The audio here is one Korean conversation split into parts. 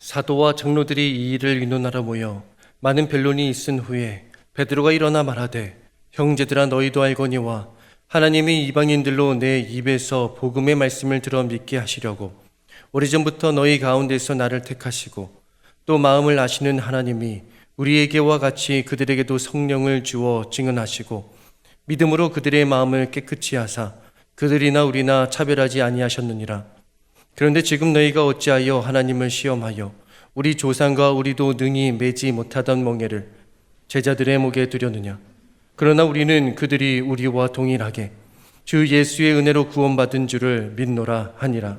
사도와 장로들이 이 일을 의논하러 모여 많은 변론이 있은 후에 베드로가 일어나 말하되, 형제들아, 너희도 알거니와 하나님이 이방인들로 내 입에서 복음의 말씀을 들어 믿게 하시려고 오래전부터 너희 가운데서 나를 택하시고, 또 마음을 아시는 하나님이 우리에게와 같이 그들에게도 성령을 주어 증언하시고 믿음으로 그들의 마음을 깨끗이 하사 그들이나 우리나 차별하지 아니하셨느니라. 그런데 지금 너희가 어찌하여 하나님을 시험하여 우리 조상과 우리도 능히 매지 못하던 멍에를 제자들의 목에 두려느냐? 그러나 우리는 그들이 우리와 동일하게 주 예수의 은혜로 구원받은 줄을 믿노라 하니라.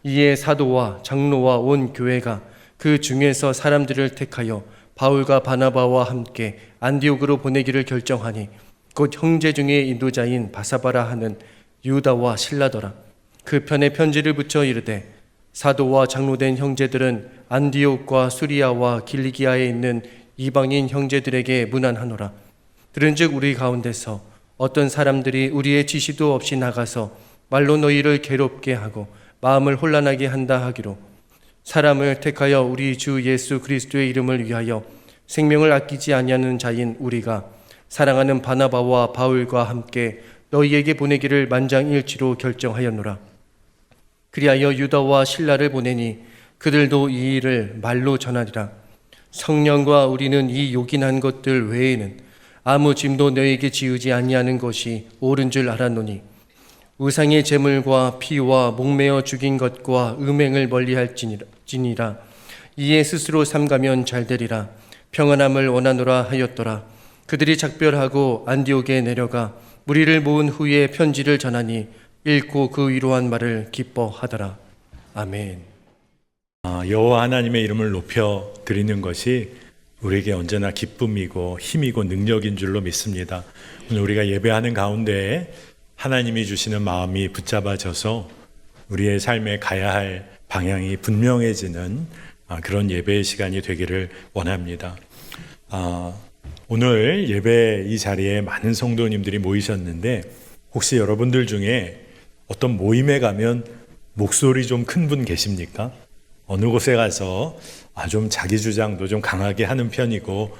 이에 사도와 장로와 온 교회가 그 중에서 사람들을 택하여 바울과 바나바와 함께 안디옥으로 보내기를 결정하니, 곧 형제 중에 인도자인 바사바라 하는 유다와 실라더라. 그 편에 편지를 붙여 이르되, 사도와 장로된 형제들은 안디옥과 수리아와 길리기아에 있는 이방인 형제들에게 문안하노라. 들은즉 우리 가운데서 어떤 사람들이 우리의 지시도 없이 나가서 말로 너희를 괴롭게 하고 마음을 혼란하게 한다 하기로, 사람을 택하여 우리 주 예수 그리스도의 이름을 위하여 생명을 아끼지 아니하는 자인 우리가 사랑하는 바나바와 바울과 함께 너희에게 보내기를 만장일치로 결정하였노라. 그리하여 유다와 실라를 보내니 그들도 이 일을 말로 전하리라. 성령과 우리는 이 요긴한 것들 외에는 아무 짐도 너희에게 지우지 아니하는 것이 옳은 줄 알았노니, 우상의 제물과 피와 목매어 죽인 것과 음행을 멀리할지니라. 이에 스스로 삼가면 잘되리라. 평안함을 원하노라 하였더라. 그들이 작별하고 안디옥에 내려가 무리를 모은 후에 편지를 전하니 읽고 그 위로한 말을 기뻐하더라. 아멘. 여호와 하나님의 이름을 높여 드리는 것이 우리에게 언제나 기쁨이고 힘이고 능력인 줄로 믿습니다. 오늘 우리가 예배하는 가운데 하나님이 주시는 마음이 붙잡아져서 우리의 삶에 가야 할 방향이 분명해지는 그런 예배의 시간이 되기를 원합니다. 오늘 예배 이 자리에 많은 성도님들이 모이셨는데, 혹시 여러분들 중에 어떤 모임에 가면 목소리 좀 큰 분 계십니까? 어느 곳에 가서 좀 자기 주장도 좀 강하게 하는 편이고,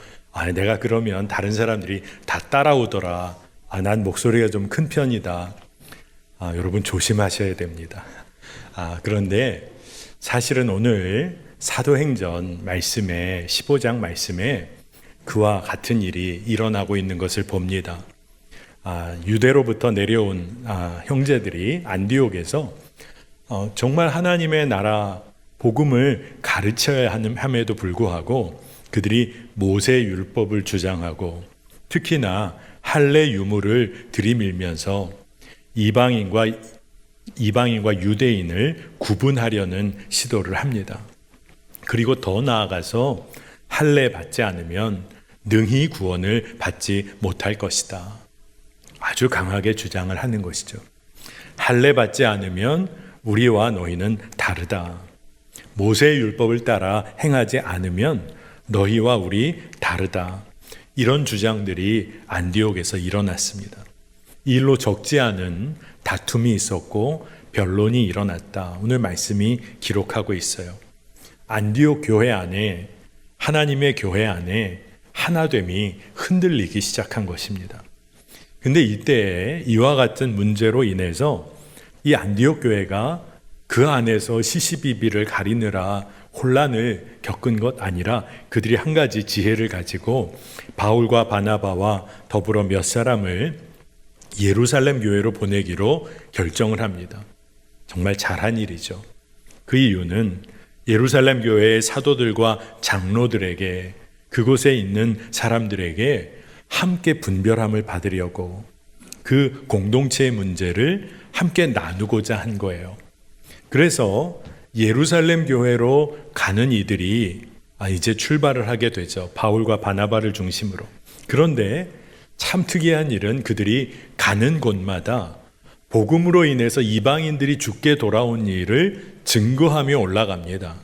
내가 그러면 다른 사람들이 다 따라오더라. 난 목소리가 좀 큰 편이다. 여러분 조심하셔야 됩니다. 그런데 사실은 오늘 사도행전 말씀에 15장 말씀에 그와 같은 일이 일어나고 있는 것을 봅니다. 유대로부터 내려온 형제들이 안디옥에서 정말 하나님의 나라 복음을 가르쳐야 함에도 불구하고 그들이 모세 율법을 주장하고 특히나 할례 유물을 들이밀면서 이방인과 유대인을 구분하려는 시도를 합니다. 그리고 더 나아가서 할례 받지 않으면 능히 구원을 받지 못할 것이다. 아주 강하게 주장을 하는 것이죠. 할례 받지 않으면 우리와 너희는 다르다. 모세의 율법을 따라 행하지 않으면 너희와 우리 다르다. 이런 주장들이 안디옥에서 일어났습니다. 이 일로 적지 않은 다툼이 있었고 변론이 일어났다. 오늘 말씀이 기록하고 있어요. 안디옥 교회 안에, 하나님의 교회 안에 하나됨이 흔들리기 시작한 것입니다. 근데 이때 이와 같은 문제로 인해서 이 안디옥 교회가 그 안에서 시시비비를 가리느라 혼란을 겪은 것 아니라 그들이 한 가지 지혜를 가지고 바울과 바나바와 더불어 몇 사람을 예루살렘 교회로 보내기로 결정을 합니다. 정말 잘한 일이죠. 그 이유는 예루살렘 교회의 사도들과 장로들에게, 그곳에 있는 사람들에게 함께 분별함을 받으려고, 그 공동체의 문제를 함께 나누고자 한 거예요. 그래서 예루살렘 교회로 가는 이들이 이제 출발을 하게 되죠. 바울과 바나바를 중심으로. 그런데 참 특이한 일은 그들이 가는 곳마다 복음으로 인해서 이방인들이 죽게 돌아온 일을 증거하며 올라갑니다.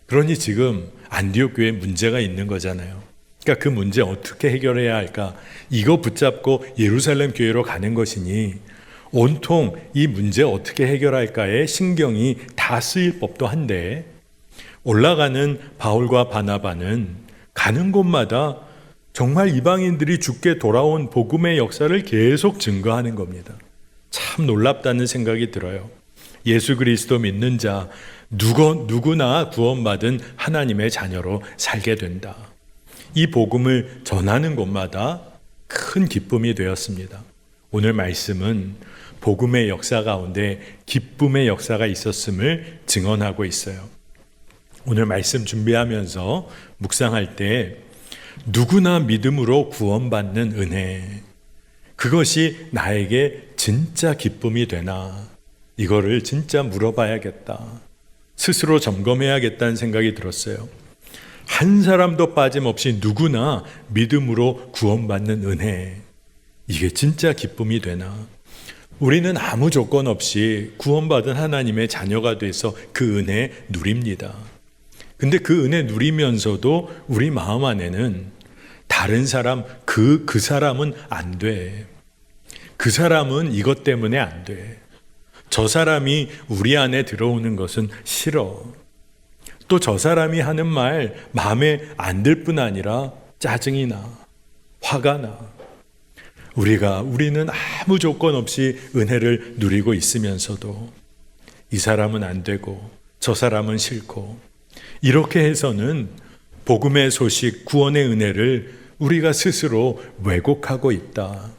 그러니 지금 안디옥 교회에 문제가 있는 거잖아요. 그러니까 그 문제 어떻게 해결해야 할까? 이거 붙잡고 예루살렘 교회로 가는 것이니 온통 이 문제 어떻게 해결할까에 신경이 다 쓰일 법도 한데, 올라가는 바울과 바나바는 가는 곳마다 정말 이방인들이 주께 돌아온 복음의 역사를 계속 증거하는 겁니다. 참 놀랍다는 생각이 들어요. 예수 그리스도 믿는 자 누구나 구원받은 하나님의 자녀로 살게 된다. 이 복음을 전하는 곳마다 큰 기쁨이 되었습니다. 오늘 말씀은 복음의 역사 가운데 기쁨의 역사가 있었음을 증언하고 있어요. 오늘 말씀 준비하면서 묵상할 때 누구나 믿음으로 구원받는 은혜, 그것이 나에게 진짜 기쁨이 되나? 이거를 진짜 물어봐야겠다. 스스로 점검해야겠다는 생각이 들었어요. 한 사람도 빠짐없이 누구나 믿음으로 구원받는 은혜, 이게 진짜 기쁨이 되나? 우리는 아무 조건 없이 구원받은 하나님의 자녀가 돼서 그 은혜 누립니다. 근데 그 은혜 누리면서도 우리 마음 안에는 다른 사람, 그 사람은 안 돼. 그 사람은 이것 때문에 안 돼. 저 사람이 우리 안에 들어오는 것은 싫어. 또 저 사람이 하는 말 마음에 안 들 뿐 아니라 짜증이 나. 화가 나. 우리는 아무 조건 없이 은혜를 누리고 있으면서도 이 사람은 안 되고 저 사람은 싫고, 이렇게 해서는 복음의 소식, 구원의 은혜를 우리가 스스로 왜곡하고 있다.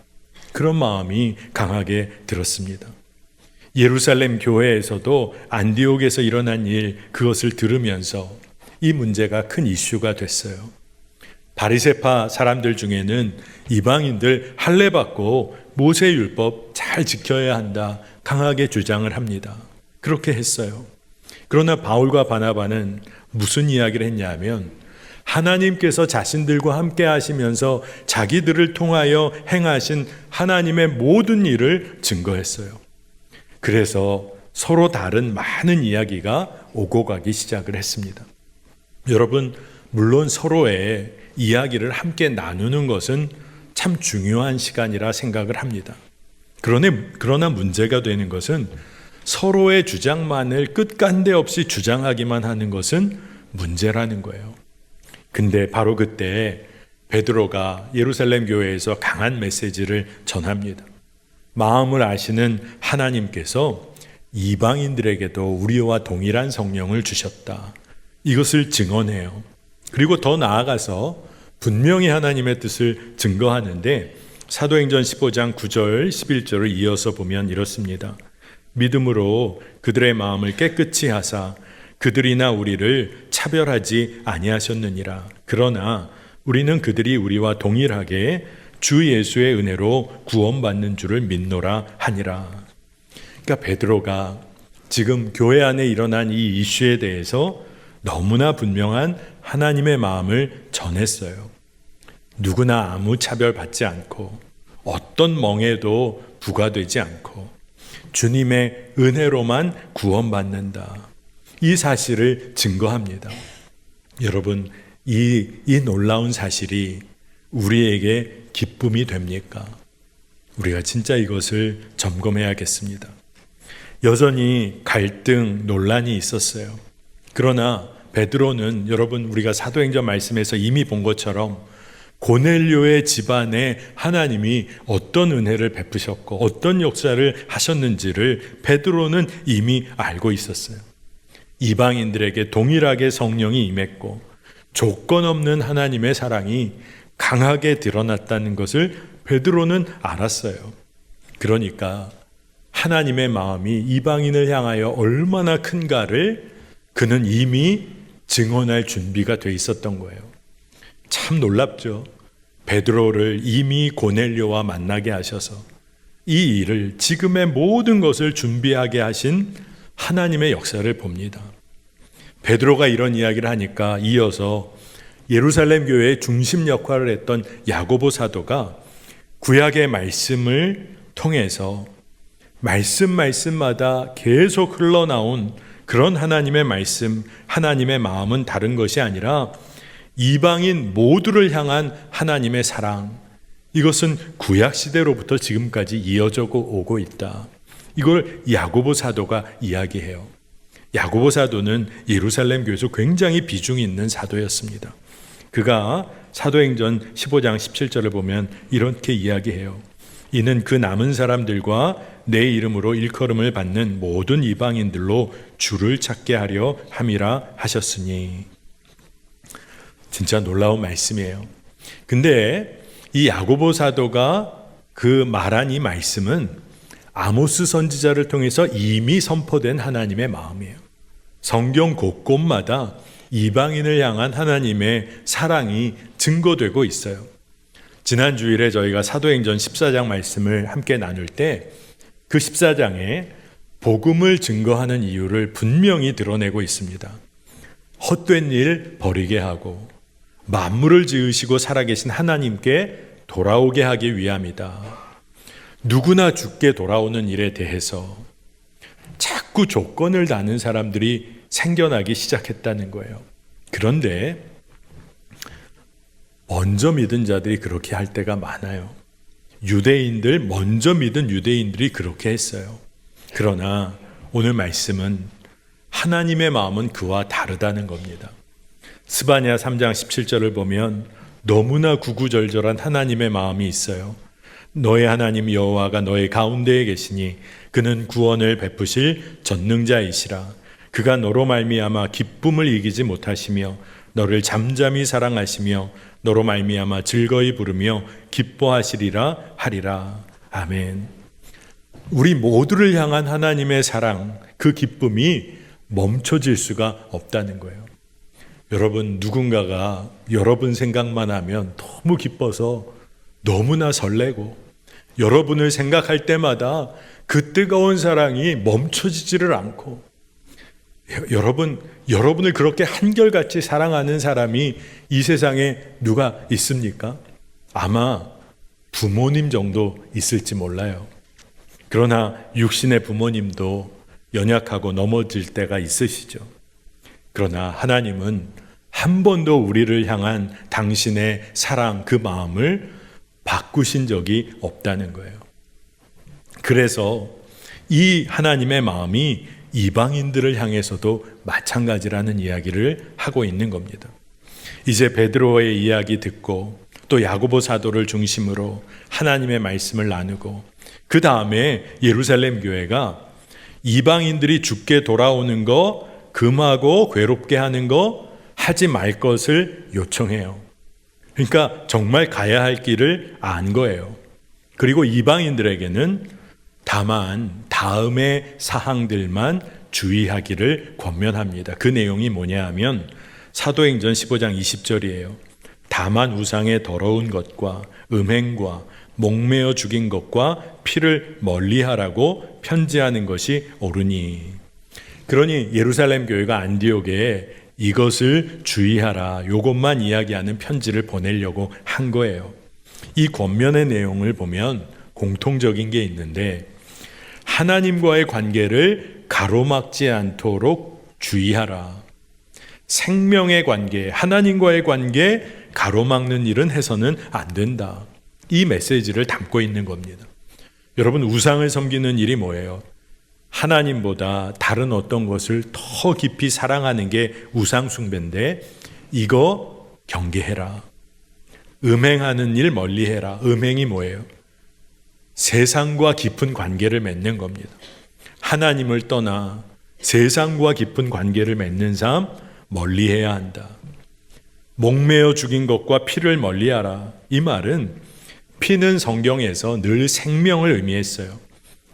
그런 마음이 강하게 들었습니다. 예루살렘 교회에서도 안디옥에서 일어난 일, 그것을 들으면서 이 문제가 큰 이슈가 됐어요. 바리새파 사람들 중에는 이방인들 할례 받고 모세 율법 잘 지켜야 한다, 강하게 주장을 합니다. 그렇게 했어요. 그러나 바울과 바나바는 무슨 이야기를 했냐면, 하나님께서 자신들과 함께 하시면서 자기들을 통하여 행하신 하나님의 모든 일을 증거했어요. 그래서 서로 다른 많은 이야기가 오고 가기 시작을 했습니다. 여러분, 물론 서로의 이야기를 함께 나누는 것은 참 중요한 시간이라 생각을 합니다. 그러나 문제가 되는 것은 서로의 주장만을 끝간데 없이 주장하기만 하는 것은 문제라는 거예요. 근데 바로 그때 베드로가 예루살렘 교회에서 강한 메시지를 전합니다. 마음을 아시는 하나님께서 이방인들에게도 우리와 동일한 성령을 주셨다. 이것을 증언해요. 그리고 더 나아가서 분명히 하나님의 뜻을 증거하는데, 사도행전 15장 9절 11절을 이어서 보면 이렇습니다. 믿음으로 그들의 마음을 깨끗이 하사 그들이나 우리를 차별하지 아니하셨느니라. 그러나 우리는 그들이 우리와 동일하게 주 예수의 은혜로 구원받는 줄을 믿노라 하니라. 그러니까 베드로가 지금 교회 안에 일어난 이 이슈에 대해서 너무나 분명한 하나님의 마음을 전했어요. 누구나 아무 차별받지 않고 어떤 멍에도 부과되지 않고 주님의 은혜로만 구원받는다. 이 사실을 증거합니다. 여러분, 이 놀라운 사실이 우리에게 기쁨이 됩니까? 우리가 진짜 이것을 점검해야겠습니다. 여전히 갈등, 논란이 있었어요. 그러나 베드로는, 여러분, 우리가 사도행전 말씀에서 이미 본 것처럼 고넬료의 집안에 하나님이 어떤 은혜를 베푸셨고 어떤 역사를 하셨는지를 베드로는 이미 알고 있었어요. 이방인들에게 동일하게 성령이 임했고 조건 없는 하나님의 사랑이 강하게 드러났다는 것을 베드로는 알았어요. 그러니까 하나님의 마음이 이방인을 향하여 얼마나 큰가를 그는 이미 증언할 준비가 돼 있었던 거예요. 참 놀랍죠. 베드로를 이미 고넬료와 만나게 하셔서 이 일을, 지금의 모든 것을 준비하게 하신 하나님의 역사를 봅니다. 베드로가 이런 이야기를 하니까 이어서 예루살렘 교회의 중심 역할을 했던 야고보 사도가 구약의 말씀을 통해서 말씀마다 계속 흘러나온 그런 하나님의 말씀, 하나님의 마음은 다른 것이 아니라 이방인 모두를 향한 하나님의 사랑, 이것은 구약 시대로부터 지금까지 이어져 오고 있다. 이걸 야고보 사도가 이야기해요. 야고보 사도는 예루살렘 교회에서 굉장히 비중이 있는 사도였습니다. 그가 사도행전 15장 17절을 보면 이렇게 이야기해요. 이는 그 남은 사람들과 내 이름으로 일컬음을 받는 모든 이방인들로 주를 찾게 하려 함이라 하셨으니. 진짜 놀라운 말씀이에요. 근데 이 야고보 사도가 그 말한 이 말씀은 아모스 선지자를 통해서 이미 선포된 하나님의 마음이에요. 성경 곳곳마다 이방인을 향한 하나님의 사랑이 증거되고 있어요. 지난 주일에 저희가 사도행전 14장 말씀을 함께 나눌 때 그 14장에 복음을 증거하는 이유를 분명히 드러내고 있습니다. 헛된 일 버리게 하고 만물을 지으시고 살아계신 하나님께 돌아오게 하기 위함이다. 누구나 죽게 돌아오는 일에 대해서 자꾸 조건을 다는 사람들이 생겨나기 시작했다는 거예요. 그런데 먼저 믿은 자들이 그렇게 할 때가 많아요. 먼저 믿은 유대인들이 그렇게 했어요. 그러나 오늘 말씀은 하나님의 마음은 그와 다르다는 겁니다. 스바냐 3장 17절을 보면 너무나 구구절절한 하나님의 마음이 있어요. 너의 하나님 여호와가 너의 가운데에 계시니 그는 구원을 베푸실 전능자이시라. 그가 너로 말미암아 기쁨을 이기지 못하시며 너를 잠잠히 사랑하시며 너로 말미암아 즐거이 부르며 기뻐하시리라 하리라. 아멘. 우리 모두를 향한 하나님의 사랑, 그 기쁨이 멈춰질 수가 없다는 거예요. 여러분, 누군가가 여러분 생각만 하면 너무 기뻐서 너무나 설레고 여러분을 생각할 때마다 그 뜨거운 사랑이 멈춰지지를 않고 여러분을 그렇게 한결같이 사랑하는 사람이 이 세상에 누가 있습니까? 아마 부모님 정도 있을지 몰라요. 그러나 육신의 부모님도 연약하고 넘어질 때가 있으시죠. 그러나 하나님은 한 번도 우리를 향한 당신의 사랑, 그 마음을 바꾸신 적이 없다는 거예요. 그래서 이 하나님의 마음이 이방인들을 향해서도 마찬가지라는 이야기를 하고 있는 겁니다. 이제 베드로의 이야기 듣고 또 야고보 사도를 중심으로 하나님의 말씀을 나누고 그 다음에 예루살렘 교회가 이방인들이 죽게 돌아오는 거 금하고 괴롭게 하는 거 하지 말 것을 요청해요. 그러니까 정말 가야 할 길을 안 거예요. 그리고 이방인들에게는 다만 다음의 사항들만 주의하기를 권면합니다. 그 내용이 뭐냐 하면 사도행전 15장 20절이에요. 다만 우상의 더러운 것과 음행과 목매어 죽인 것과 피를 멀리하라고 편지하는 것이 옳으니. 그러니 예루살렘 교회가 안디옥에 이것을 주의하라, 이것만 이야기하는 편지를 보내려고 한 거예요. 이 권면의 내용을 보면 공통적인 게 있는데 하나님과의 관계를 가로막지 않도록 주의하라. 생명의 관계, 하나님과의 관계 가로막는 일은 해서는 안 된다. 이 메시지를 담고 있는 겁니다. 여러분, 우상을 섬기는 일이 뭐예요? 하나님보다 다른 어떤 것을 더 깊이 사랑하는 게 우상 숭배인데 이거 경계해라. 음행하는 일 멀리해라. 음행이 뭐예요? 세상과 깊은 관계를 맺는 겁니다. 하나님을 떠나 세상과 깊은 관계를 맺는 삶 멀리해야 한다. 목매어 죽인 것과 피를 멀리하라. 이 말은 피는 성경에서 늘 생명을 의미했어요.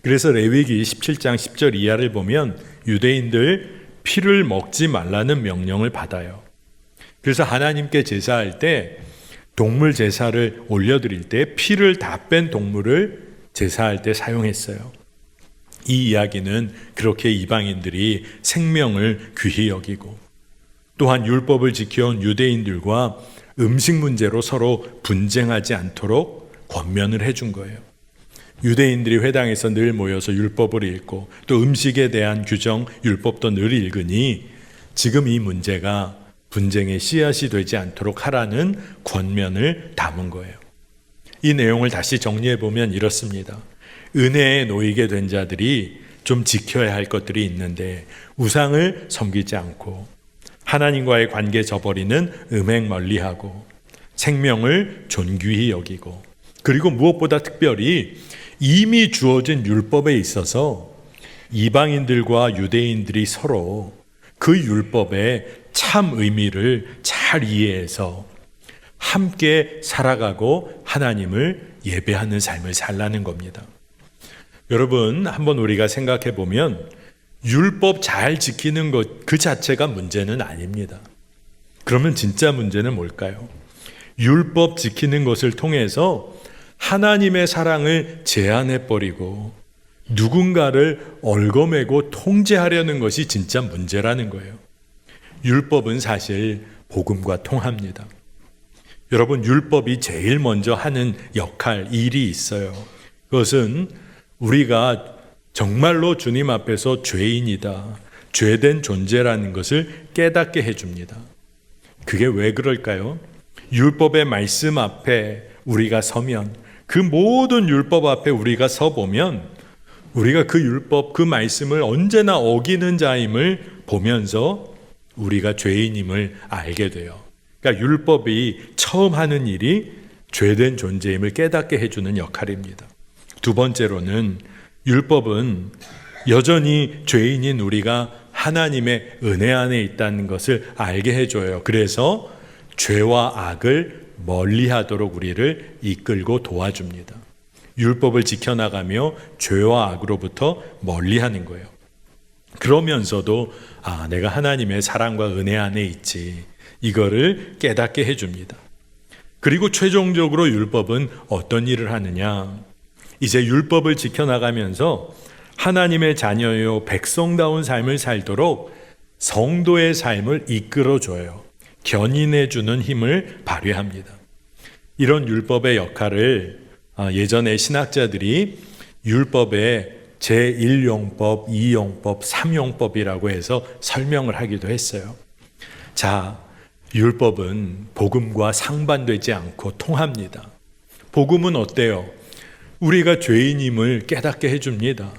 그래서 레위기 17장 10절 이하를 보면 유대인들 피를 먹지 말라는 명령을 받아요. 그래서 하나님께 제사할 때 동물 제사를 올려드릴 때 피를 다 뺀 동물을 제사할 때 사용했어요. 이 이야기는 그렇게 이방인들이 생명을 귀히 여기고 또한 율법을 지켜온 유대인들과 음식 문제로 서로 분쟁하지 않도록 권면을 해준 거예요. 유대인들이 회당에서 늘 모여서 율법을 읽고 또 음식에 대한 규정, 율법도 늘 읽으니 지금 이 문제가 분쟁의 씨앗이 되지 않도록 하라는 권면을 담은 거예요. 이 내용을 다시 정리해 보면 이렇습니다. 은혜에 놓이게 된 자들이 좀 지켜야 할 것들이 있는데 우상을 섬기지 않고 하나님과의 관계 저버리는 음행 멀리하고 생명을 존귀히 여기고 그리고 무엇보다 특별히 이미 주어진 율법에 있어서 이방인들과 유대인들이 서로 그 율법의 참 의미를 잘 이해해서 함께 살아가고 하나님을 예배하는 삶을 살라는 겁니다. 여러분, 한번 우리가 생각해 보면 율법 잘 지키는 것 그 자체가 문제는 아닙니다. 그러면 진짜 문제는 뭘까요? 율법 지키는 것을 통해서 하나님의 사랑을 제한해 버리고 누군가를 얽어매고 통제하려는 것이 진짜 문제라는 거예요. 율법은 사실 복음과 통합니다. 여러분, 율법이 제일 먼저 하는 역할, 일이 있어요. 그것은 우리가 정말로 주님 앞에서 죄인이다, 죄된 존재라는 것을 깨닫게 해줍니다. 그게 왜 그럴까요? 율법의 말씀 앞에 우리가 서면, 그 모든 율법 앞에 우리가 서보면 우리가 그 율법, 그 말씀을 언제나 어기는 자임을 보면서 우리가 죄인임을 알게 돼요. 그러니까 율법이 처음 하는 일이 죄된 존재임을 깨닫게 해주는 역할입니다. 두 번째로는 율법은 여전히 죄인인 우리가 하나님의 은혜 안에 있다는 것을 알게 해줘요. 그래서 죄와 악을 멀리하도록 우리를 이끌고 도와줍니다. 율법을 지켜나가며 죄와 악으로부터 멀리하는 거예요. 그러면서도 내가 하나님의 사랑과 은혜 안에 있지, 이거를 깨닫게 해줍니다. 그리고 최종적으로 율법은 어떤 일을 하느냐? 이제 율법을 지켜나가면서 하나님의 자녀요 백성다운 삶을 살도록 성도의 삶을 이끌어줘요. 견인해주는 힘을 발휘합니다. 이런 율법의 역할을 예전에 신학자들이 율법의 제1용법, 2용법, 3용법이라고 해서 설명을 하기도 했어요. 자, 율법은 복음과 상반되지 않고 통합니다. 복음은 어때요? 우리가 죄인임을 깨닫게 해줍니다.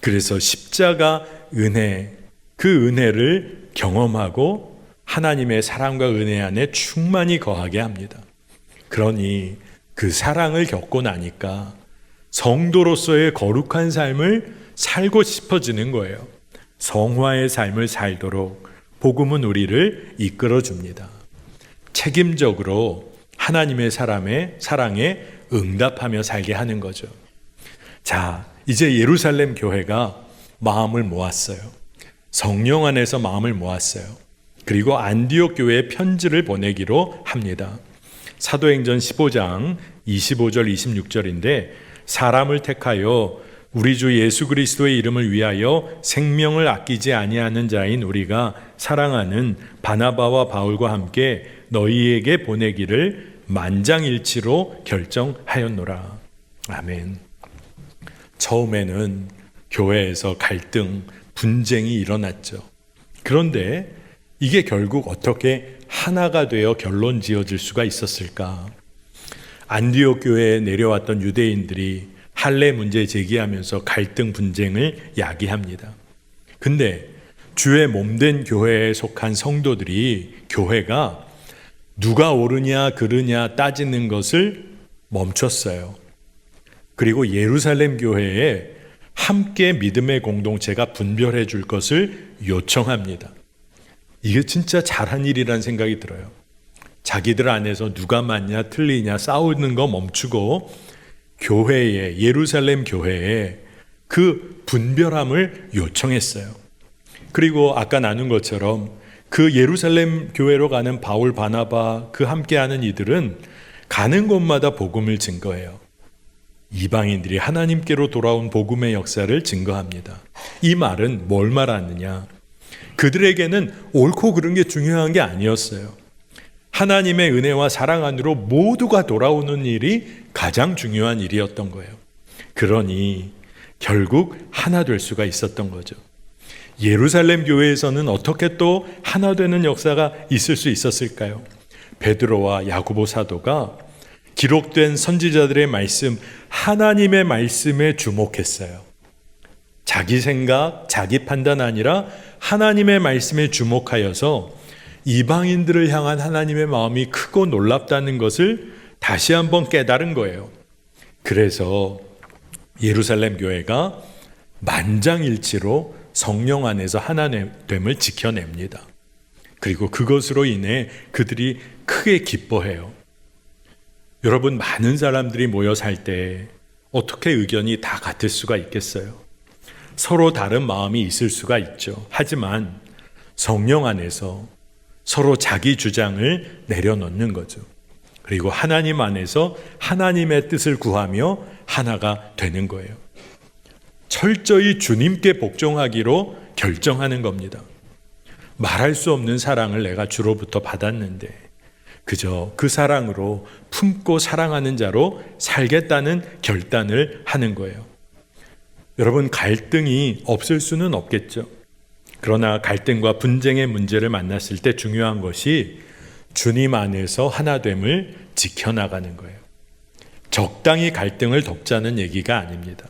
그래서 십자가 은혜, 그 은혜를 경험하고 하나님의 사랑과 은혜 안에 충만히 거하게 합니다. 그러니 그 사랑을 겪고 나니까 성도로서의 거룩한 삶을 살고 싶어지는 거예요. 성화의 삶을 살도록 복음은 우리를 이끌어줍니다. 책임적으로 하나님의 사랑에 응답하며 살게 하는 거죠. 자, 이제 예루살렘 교회가 마음을 모았어요. 성령 안에서 마음을 모았어요. 그리고 안디옥 교회에 편지를 보내기로 합니다. 사도행전 15장 25절 26절인데 사람을 택하여 우리 주 예수 그리스도의 이름을 위하여 생명을 아끼지 아니하는 자인 우리가 사랑하는 바나바와 바울과 함께 너희에게 보내기를 만장일치로 결정하였노라. 아멘. 처음에는 교회에서 갈등, 분쟁이 일어났죠. 그런데 이게 결국 어떻게 하나가 되어 결론 지어질 수가 있었을까? 안디옥 교회에 내려왔던 유대인들이 할례 문제 제기하면서 갈등 분쟁을 야기합니다. 근데 주의 몸된 교회에 속한 성도들이 교회가 누가 옳으냐 그르냐 따지는 것을 멈췄어요. 그리고 예루살렘 교회에 함께 믿음의 공동체가 분별해 줄 것을 요청합니다. 이게 진짜 잘한 일이라는 생각이 들어요. 자기들 안에서 누가 맞냐 틀리냐 싸우는 거 멈추고 교회에, 예루살렘 교회에 그 분별함을 요청했어요. 그리고 아까 나눈 것처럼 그 예루살렘 교회로 가는 바울, 바나바, 그 함께하는 이들은 가는 곳마다 복음을 증거해요. 이방인들이 하나님께로 돌아온 복음의 역사를 증거합니다. 이 말은 뭘 말하느냐? 그들에게는 옳고 그른 게 중요한 게 아니었어요. 하나님의 은혜와 사랑 안으로 모두가 돌아오는 일이 가장 중요한 일이었던 거예요. 그러니 결국 하나 될 수가 있었던 거죠. 예루살렘 교회에서는 어떻게 또 하나 되는 역사가 있을 수 있었을까요? 베드로와 야고보 사도가 기록된 선지자들의 말씀, 하나님의 말씀에 주목했어요. 자기 생각, 자기 판단 아니라 하나님의 말씀에 주목하여서 이방인들을 향한 하나님의 마음이 크고 놀랍다는 것을 다시 한번 깨달은 거예요. 그래서 예루살렘 교회가 만장일치로 성령 안에서 하나됨을 지켜냅니다. 그리고 그것으로 인해 그들이 크게 기뻐해요. 여러분, 많은 사람들이 모여 살 때 어떻게 의견이 다 같을 수가 있겠어요? 서로 다른 마음이 있을 수가 있죠. 하지만 성령 안에서 서로 자기 주장을 내려놓는 거죠. 그리고 하나님 안에서 하나님의 뜻을 구하며 하나가 되는 거예요. 철저히 주님께 복종하기로 결정하는 겁니다. 말할 수 없는 사랑을 내가 주로부터 받았는데 그저 그 사랑으로 품고 사랑하는 자로 살겠다는 결단을 하는 거예요. 여러분, 갈등이 없을 수는 없겠죠. 그러나 갈등과 분쟁의 문제를 만났을 때 중요한 것이 주님 안에서 하나됨을 지켜나가는 거예요. 적당히 갈등을 덮자는 얘기가 아닙니다.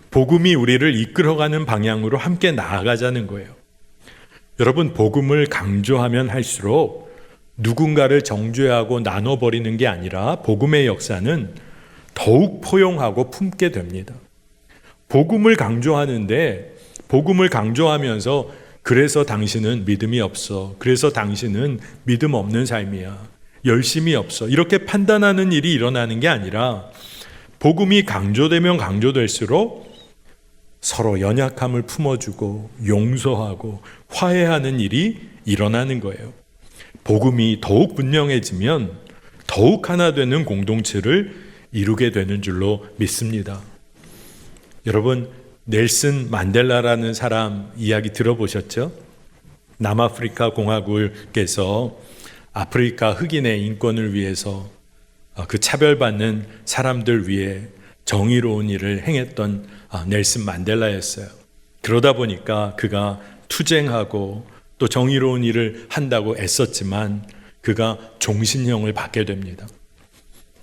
복음이 우리를 이끌어가는 방향으로 함께 나아가자는 거예요. 여러분, 복음을 강조하면 할수록 누군가를 정죄하고 나눠버리는 게 아니라 복음의 역사는 더욱 포용하고 품게 됩니다. 복음을 강조하는데 복음을 강조하면서 그래서 당신은 믿음이 없어, 그래서 당신은 믿음 없는 삶이야, 열심이 없어, 이렇게 판단하는 일이 일어나는 게 아니라 복음이 강조되면 강조될수록 서로 연약함을 품어주고 용서하고 화해하는 일이 일어나는 거예요. 복음이 더욱 분명해지면 더욱 하나 되는 공동체를 이루게 되는 줄로 믿습니다. 여러분, 넬슨 만델라라는 사람 이야기 들어보셨죠? 남아프리카 공화국에서 아프리카 흑인의 인권을 위해서 그 차별받는 사람들 위해 정의로운 일을 행했던 넬슨 만델라였어요. 그러다 보니까 그가 투쟁하고 또 정의로운 일을 한다고 애썼지만 그가 종신형을 받게 됩니다.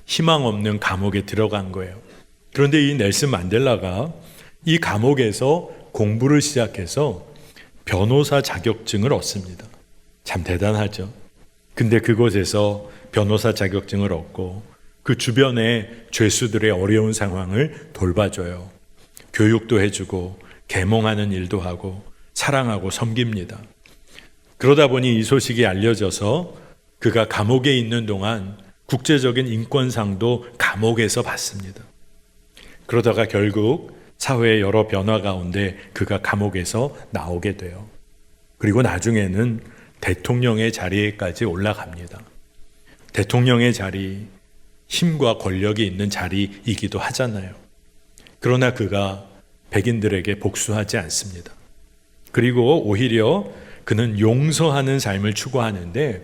희망 없는 감옥에 들어간 거예요. 그런데 이 넬슨 만델라가 이 감옥에서 공부를 시작해서 변호사 자격증을 얻습니다. 참 대단하죠. 근데 그곳에서 변호사 자격증을 얻고 그 주변의 죄수들의 어려운 상황을 돌봐줘요. 교육도 해주고 계몽하는 일도 하고 사랑하고 섬깁니다. 그러다 보니 이 소식이 알려져서 그가 감옥에 있는 동안 국제적인 인권상도 감옥에서 받습니다. 그러다가 결국 사회의 여러 변화 가운데 그가 감옥에서 나오게 돼요. 그리고 나중에는 대통령의 자리에까지 올라갑니다. 대통령의 자리, 힘과 권력이 있는 자리이기도 하잖아요. 그러나 그가 백인들에게 복수하지 않습니다. 그리고 오히려 그는 용서하는 삶을 추구하는데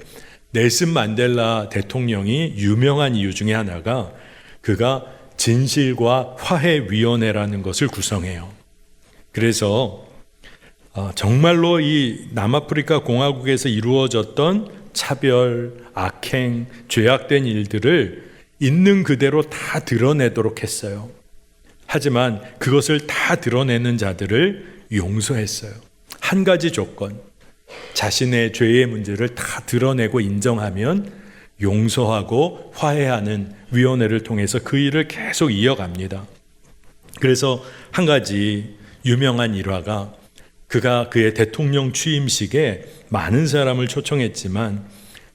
넬슨 만델라 대통령이 유명한 이유 중에 하나가 그가 진실과 화해위원회라는 것을 구성해요. 그래서 정말로 이 남아프리카 공화국에서 이루어졌던 차별, 악행, 죄악된 일들을 있는 그대로 다 드러내도록 했어요. 하지만 그것을 다 드러내는 자들을 용서했어요. 한 가지 조건, 자신의 죄의 문제를 다 드러내고 인정하면 용서하고 화해하는 위원회를 통해서 그 일을 계속 이어갑니다. 그래서 한 가지 유명한 일화가 그가 그의 대통령 취임식에 많은 사람을 초청했지만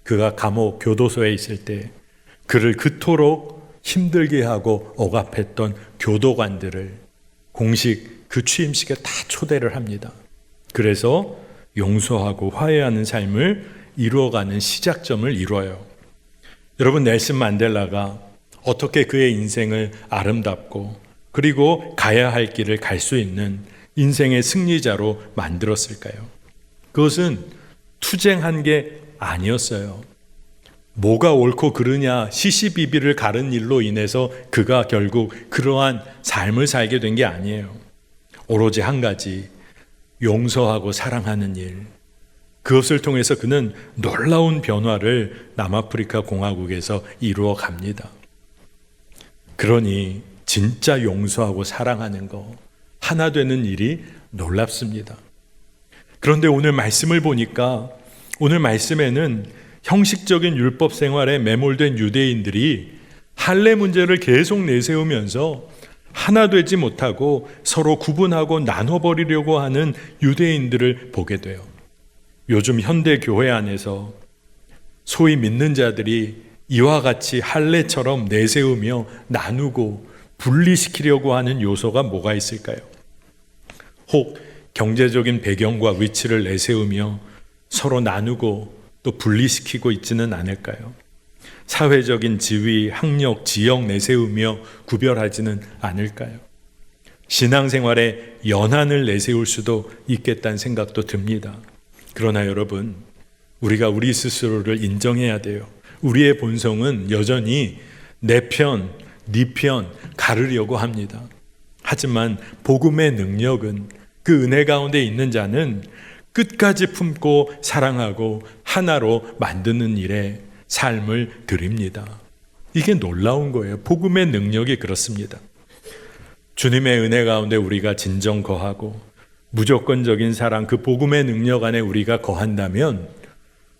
그가 감옥 교도소에 있을 때 그를 그토록 힘들게 하고 억압했던 교도관들을 공식 그 취임식에 다 초대를 합니다. 그래서 용서하고 화해하는 삶을 이루어가는 시작점을 이뤄요. 여러분, 넬슨 만델라가 어떻게 그의 인생을 아름답고 그리고 가야 할 길을 갈 수 있는 인생의 승리자로 만들었을까요? 그것은 투쟁한 게 아니었어요. 뭐가 옳고 그르냐 시시비비를 가른 일로 인해서 그가 결국 그러한 삶을 살게 된 게 아니에요. 오로지 한 가지, 용서하고 사랑하는 일. 그것을 통해서 그는 놀라운 변화를 남아프리카 공화국에서 이루어 갑니다. 그러니 진짜 용서하고 사랑하는 거, 하나 되는 일이 놀랍습니다. 그런데 오늘 말씀을 보니까 오늘 말씀에는 형식적인 율법 생활에 매몰된 유대인들이 할례 문제를 계속 내세우면서 하나 되지 못하고 서로 구분하고 나눠버리려고 하는 유대인들을 보게 돼요. 요즘 현대 교회 안에서 소위 믿는 자들이 이와 같이 할례처럼 내세우며 나누고 분리시키려고 하는 요소가 뭐가 있을까요? 혹 경제적인 배경과 위치를 내세우며 서로 나누고 또 분리시키고 있지는 않을까요? 사회적인 지위, 학력, 지역 내세우며 구별하지는 않을까요? 신앙생활에 연한을 내세울 수도 있겠다는 생각도 듭니다. 그러나 여러분, 우리가 우리 스스로를 인정해야 돼요. 우리의 본성은 여전히 내 편, 네 편 가르려고 합니다. 하지만 복음의 능력은 그 은혜 가운데 있는 자는 끝까지 품고 사랑하고 하나로 만드는 일에 삶을 드립니다. 이게 놀라운 거예요. 복음의 능력이 그렇습니다. 주님의 은혜 가운데 우리가 진정 거하고 무조건적인 사랑, 그 복음의 능력 안에 우리가 거한다면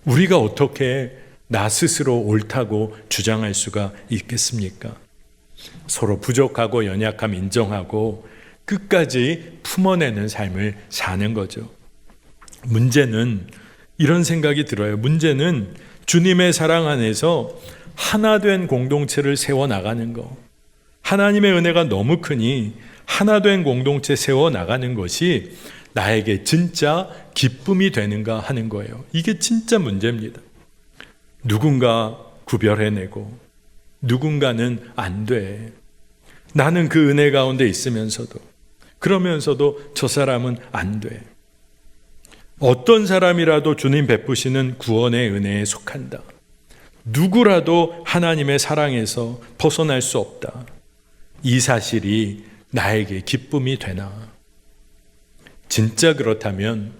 우리가 어떻게 나 스스로 옳다고 주장할 수가 있겠습니까? 서로 부족하고 연약함 인정하고 끝까지 품어내는 삶을 사는 거죠. 문제는 이런 생각이 들어요. 문제는 주님의 사랑 안에서 하나 된 공동체를 세워나가는 거. 하나님의 은혜가 너무 크니 하나 된 공동체 세워나가는 것이 나에게 진짜 기쁨이 되는가 하는 거예요. 이게 진짜 문제입니다. 누군가 구별해내고 누군가는 안 돼. 나는 그 은혜 가운데 있으면서도, 그러면서도 저 사람은 안 돼. 어떤 사람이라도 주님 베푸시는 구원의 은혜에 속한다. 누구라도 하나님의 사랑에서 벗어날 수 없다. 이 사실이 나에게 기쁨이 되나? 진짜 그렇다면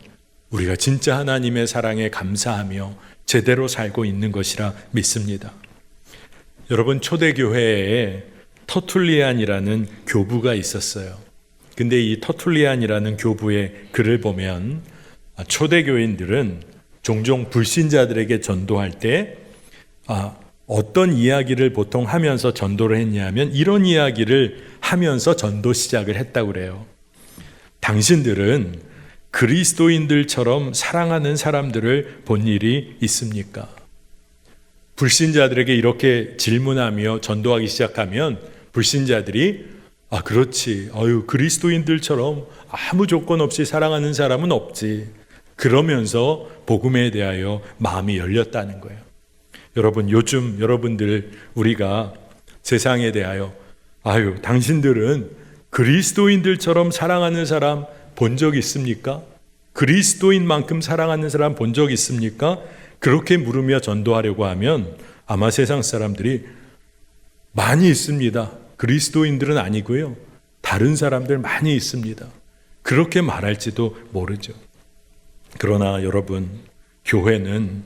우리가 진짜 하나님의 사랑에 감사하며 제대로 살고 있는 것이라 믿습니다. 여러분, 초대교회에 터툴리안이라는 교부가 있었어요. 근데 이 터툴리안이라는 교부의 글을 보면 초대교인들은 종종 불신자들에게 전도할 때 어떤 이야기를 보통 하면서 전도를 했냐면 이런 이야기를 하면서 전도 시작을 했다고 그래요. 당신들은 그리스도인들처럼 사랑하는 사람들을 본 일이 있습니까? 불신자들에게 이렇게 질문하며 전도하기 시작하면 불신자들이 그렇지. 그리스도인들처럼 아무 조건 없이 사랑하는 사람은 없지. 그러면서 복음에 대하여 마음이 열렸다는 거예요. 여러분, 요즘 여러분들 우리가 세상에 대하여 당신들은 그리스도인들처럼 사랑하는 사람 본 적 있습니까? 그리스도인만큼 사랑하는 사람 본 적 있습니까? 그렇게 물으며 전도하려고 하면 아마 세상 사람들이 많이 있습니다. 그리스도인들은 아니고요. 다른 사람들 많이 있습니다. 그렇게 말할지도 모르죠. 그러나 여러분, 교회는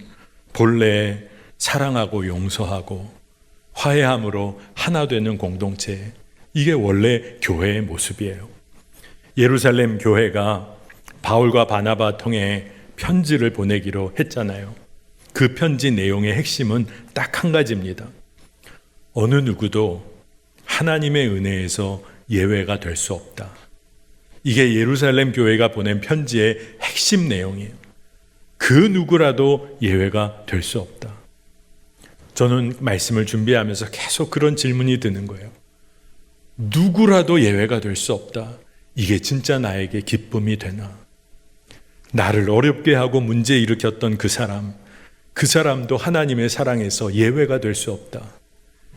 본래 사랑하고 용서하고 화해함으로 하나 되는 공동체, 이게 원래 교회의 모습이에요. 예루살렘 교회가 바울과 바나바 통해 편지를 보내기로 했잖아요. 그 편지 내용의 핵심은 딱 한 가지입니다. 어느 누구도 하나님의 은혜에서 예외가 될 수 없다. 이게 예루살렘 교회가 보낸 편지의 핵심 내용이에요. 그 누구라도 예외가 될 수 없다. 저는 말씀을 준비하면서 계속 그런 질문이 드는 거예요. 누구라도 예외가 될 수 없다. 이게 진짜 나에게 기쁨이 되나? 나를 어렵게 하고 문제 일으켰던 그 사람도 하나님의 사랑에서 예외가 될 수 없다.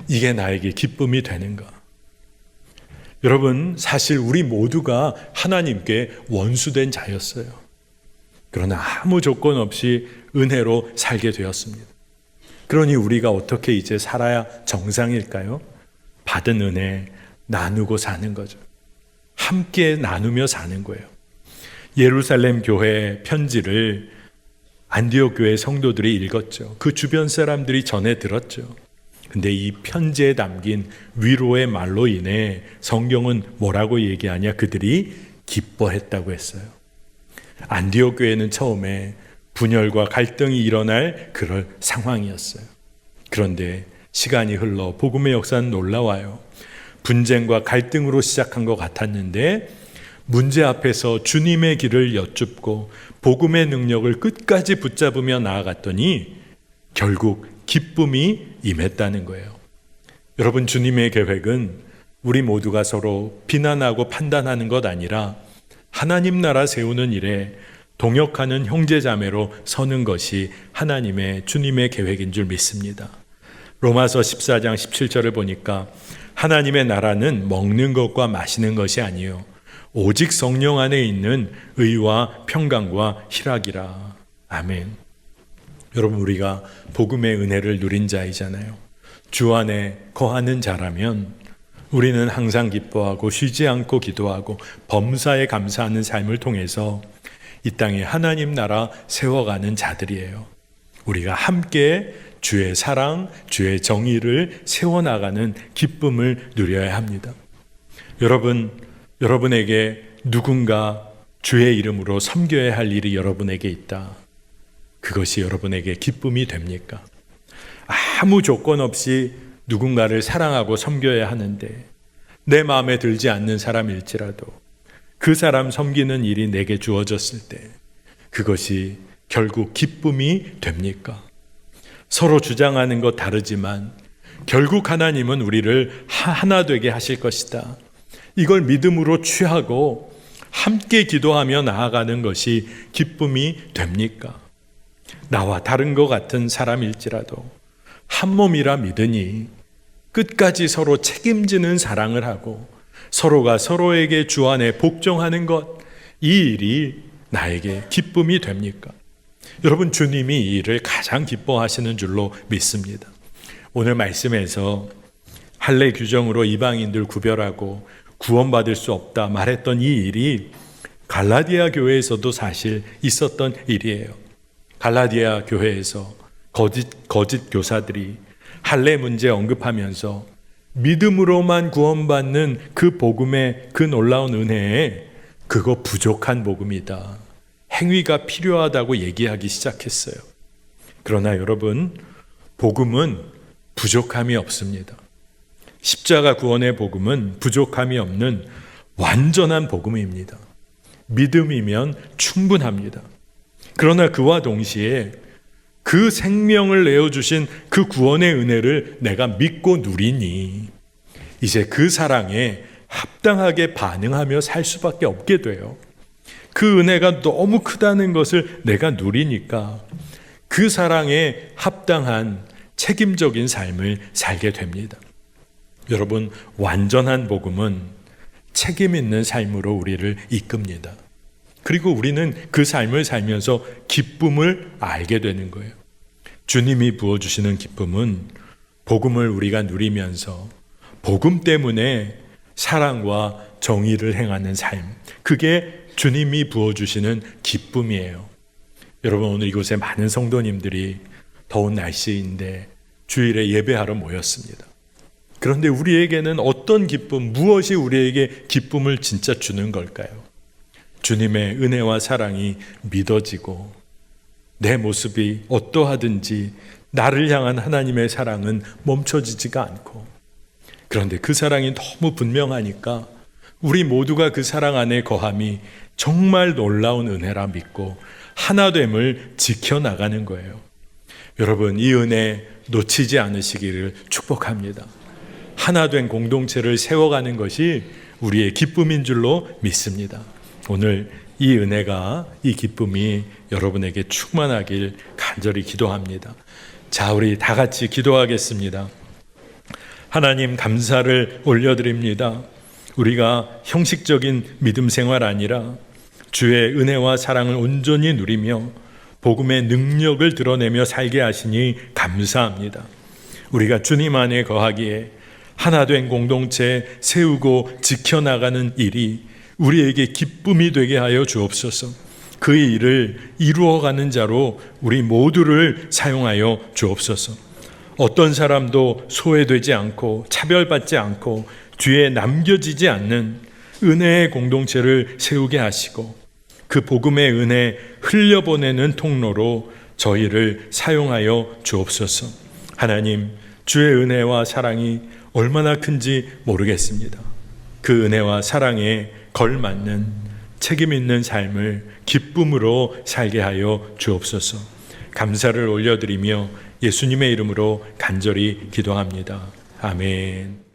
이게 나에게 기쁨이 되는가? 여러분, 사실 우리 모두가 하나님께 원수된 자였어요. 그러나 아무 조건 없이 은혜로 살게 되었습니다. 그러니 우리가 어떻게 이제 살아야 정상일까요? 받은 은혜 나누고 사는 거죠. 함께 나누며 사는 거예요. 예루살렘 교회 편지를 안디옥 교회 성도들이 읽었죠. 그 주변 사람들이 전해 들었죠. 근데 이 편지에 담긴 위로의 말로 인해 성경은 뭐라고 얘기하냐? 그들이 기뻐했다고 했어요. 안디옥 교회는 처음에 분열과 갈등이 일어날 그럴 상황이었어요. 그런데 시간이 흘러 복음의 역사는 놀라워요. 분쟁과 갈등으로 시작한 것 같았는데 문제 앞에서 주님의 길을 여쭙고 복음의 능력을 끝까지 붙잡으며 나아갔더니 결국 기쁨이 임했다는 거예요. 여러분, 주님의 계획은 우리 모두가 서로 비난하고 판단하는 것 아니라 하나님 나라 세우는 일에 동역하는 형제자매로 서는 것이 하나님의 주님의 계획인 줄 믿습니다. 로마서 14장 17절을 보니까 하나님의 나라는 먹는 것과 마시는 것이 아니요 오직 성령 안에 있는 의와 평강과 희락이라. 아멘. 여러분, 우리가 복음의 은혜를 누린 자이잖아요. 주 안에 거하는 자라면 우리는 항상 기뻐하고 쉬지 않고 기도하고 범사에 감사하는 삶을 통해서 이 땅에 하나님 나라 세워가는 자들이에요. 우리가 함께 주의 사랑, 주의 정의를 세워나가는 기쁨을 누려야 합니다. 여러분에게 누군가 주의 이름으로 섬겨야 할 일이 여러분에게 있다. 그것이 여러분에게 기쁨이 됩니까? 아무 조건 없이 누군가를 사랑하고 섬겨야 하는데 내 마음에 들지 않는 사람일지라도 그 사람 섬기는 일이 내게 주어졌을 때 그것이 결국 기쁨이 됩니까? 서로 주장하는 것 다르지만 결국 하나님은 우리를 하나 되게 하실 것이다. 이걸 믿음으로 취하고 함께 기도하며 나아가는 것이 기쁨이 됩니까? 나와 다른 것 같은 사람일지라도 한 몸이라 믿으니 끝까지 서로 책임지는 사랑을 하고 서로가 서로에게 주 안에 복종하는 것, 이 일이 나에게 기쁨이 됩니까? 여러분, 주님이 이 일을 가장 기뻐하시는 줄로 믿습니다. 오늘 말씀에서 할례 규정으로 이방인들 구별하고 구원받을 수 없다 말했던 이 일이 갈라디아 교회에서도 사실 있었던 일이에요. 갈라디아 교회에서 거짓 교사들이 할례 문제 언급하면서 믿음으로만 구원받는 그 복음의 그 놀라운 은혜에 그거 부족한 복음이다. 행위가 필요하다고 얘기하기 시작했어요. 그러나 여러분, 복음은 부족함이 없습니다. 십자가 구원의 복음은 부족함이 없는 완전한 복음입니다. 믿음이면 충분합니다. 그러나 그와 동시에 그 생명을 내어주신 그 구원의 은혜를 내가 믿고 누리니 이제 그 사랑에 합당하게 반응하며 살 수밖에 없게 돼요. 그 은혜가 너무 크다는 것을 내가 누리니까 그 사랑에 합당한 책임적인 삶을 살게 됩니다. 여러분, 완전한 복음은 책임 있는 삶으로 우리를 이끕니다. 그리고 우리는 그 삶을 살면서 기쁨을 알게 되는 거예요. 주님이 부어주시는 기쁨은 복음을 우리가 누리면서 복음 때문에 사랑과 정의를 행하는 삶, 그게 주님이 부어주시는 기쁨이에요. 여러분, 오늘 이곳에 많은 성도님들이 더운 날씨인데 주일에 예배하러 모였습니다. 그런데 우리에게는 어떤 기쁨, 무엇이 우리에게 기쁨을 진짜 주는 걸까요? 주님의 은혜와 사랑이 믿어지고 내 모습이 어떠하든지 나를 향한 하나님의 사랑은 멈춰지지가 않고, 그런데 그 사랑이 너무 분명하니까 우리 모두가 그 사랑 안에 거함이 정말 놀라운 은혜라 믿고 하나됨을 지켜나가는 거예요. 여러분, 이 은혜 놓치지 않으시기를 축복합니다. 하나된 공동체를 세워가는 것이 우리의 기쁨인 줄로 믿습니다. 오늘 이 은혜가, 이 기쁨이 여러분에게 충만하길 간절히 기도합니다. 자, 우리 다 같이 기도하겠습니다. 하나님, 감사를 올려드립니다. 우리가 형식적인 믿음 생활 아니라 주의 은혜와 사랑을 온전히 누리며 복음의 능력을 드러내며 살게 하시니 감사합니다. 우리가 주님 안에 거하기에 하나된 공동체 세우고 지켜나가는 일이 우리에게 기쁨이 되게 하여 주옵소서. 그 일을 이루어가는 자로 우리 모두를 사용하여 주옵소서. 어떤 사람도 소외되지 않고 차별받지 않고 뒤에 남겨지지 않는 은혜의 공동체를 세우게 하시고 그 복음의 은혜 흘려보내는 통로로 저희를 사용하여 주옵소서. 하나님, 주의 은혜와 사랑이 얼마나 큰지 모르겠습니다. 그 은혜와 사랑에 걸맞는 책임 있는 삶을 기쁨으로 살게 하여 주옵소서. 감사를 올려드리며 예수님의 이름으로 간절히 기도합니다. 아멘.